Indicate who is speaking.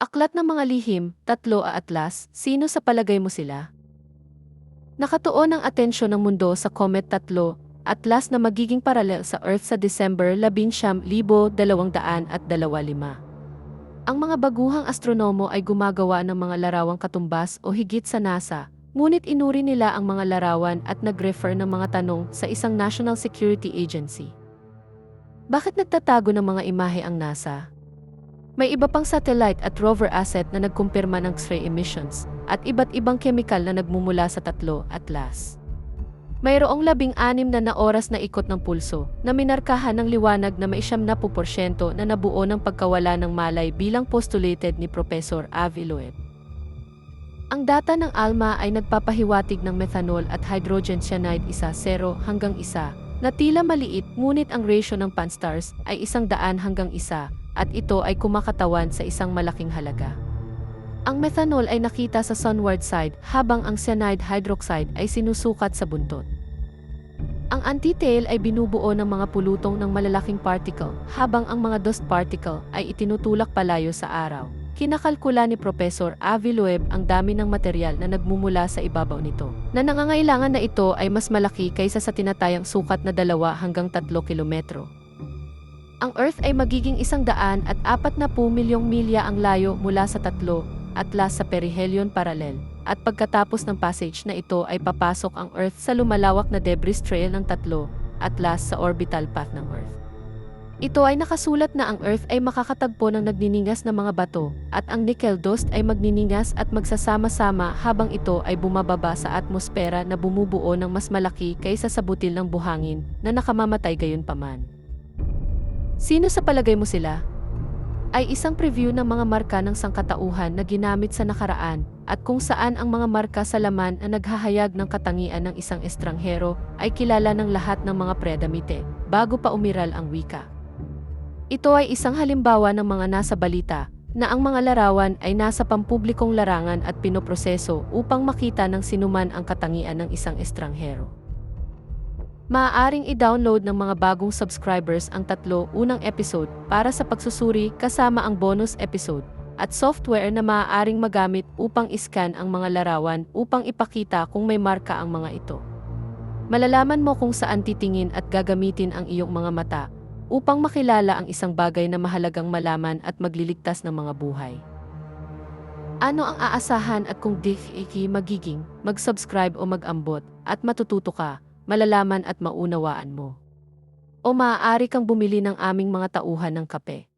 Speaker 1: Aklat ng mga lihim, 3 atlas, sino sa palagay mo sila? Nakatuon ang atensyon ng mundo sa Comet 3, atlas na magiging paralel sa Earth sa December 19, 2025. Ang mga baguhang astronomo ay gumagawa ng mga larawang katumbas o higit sa NASA, ngunit inuri nila ang mga larawan at nag-refer ng mga tanong sa isang National Security Agency. Bakit nagtatago ng mga imahe ang NASA? May iba pang satellite at rover asset na nagkumpirma ng X-ray emissions at iba't ibang kemikal na nagmumula sa 3 atlas. Mayroong 16 na oras na ikot ng pulso na minarkahan ng liwanag na may 70% na nabuo ng pagkawala ng malay bilang postulated ni Professor Avi Loeb. Ang data ng ALMA ay nagpapahiwatig ng methanol at hydrogen cyanide 0 hanggang 1 na tila maliit ngunit ang ratio ng pan-stars ay 100 hanggang 1 at ito ay kumakatawan sa isang malaking halaga. Ang methanol ay nakita sa sunward side habang ang cyanide hydroxide ay sinusukat sa buntot. Ang anti-tail ay binubuo ng mga pulutong ng malalaking particle habang ang mga dust particle ay itinutulak palayo sa araw. Kinakalkula ni Professor Avi Loeb ang dami ng material na nagmumula sa ibabaw nito, na nangangailangan na ito ay mas malaki kaysa sa tinatayang sukat na 2 hanggang 3 kilometro. Ang Earth ay magiging 140 milyong milya ang layo mula sa 3 atlas sa perihelion paralel, at pagkatapos ng passage na ito ay papasok ang Earth sa lumalawak na debris trail ng 3 atlas sa orbital path ng Earth. Ito ay nakasulat na ang Earth ay makakatagpo ng nagniningas na mga bato, at ang nickel dust ay magniningas at magsasama-sama habang ito ay bumababa sa atmosfera na bumubuo ng mas malaki kaysa sa butil ng buhangin na nakamamatay gayunpaman. Sino sa palagay mo sila? Ay isang preview ng mga marka ng sangkatauhan na ginamit sa nakaraan at kung saan ang mga marka sa laman na naghahayag ng katangian ng isang estranghero ay kilala ng lahat ng mga predamite bago pa umiral ang wika. Ito ay isang halimbawa ng mga nasa balita na ang mga larawan ay nasa pampublikong larangan at pinoproseso upang makita ng sinuman ang katangian ng isang estranghero. Maaaring i-download ng mga bagong subscribers ang 3 unang episode para sa pagsusuri kasama ang bonus episode at software na maaaring magamit upang iscan ang mga larawan upang ipakita kung may marka ang mga ito. Malalaman mo kung saan titingin at gagamitin ang iyong mga mata upang makilala ang isang bagay na mahalagang malaman at magliligtas ng mga buhay. Ano ang aasahan at kung di magiging mag-subscribe o mag-ambot at matututo ka, malalaman at maunawaan mo. O maaari kang bumili ng aming mga tauhan ng kape.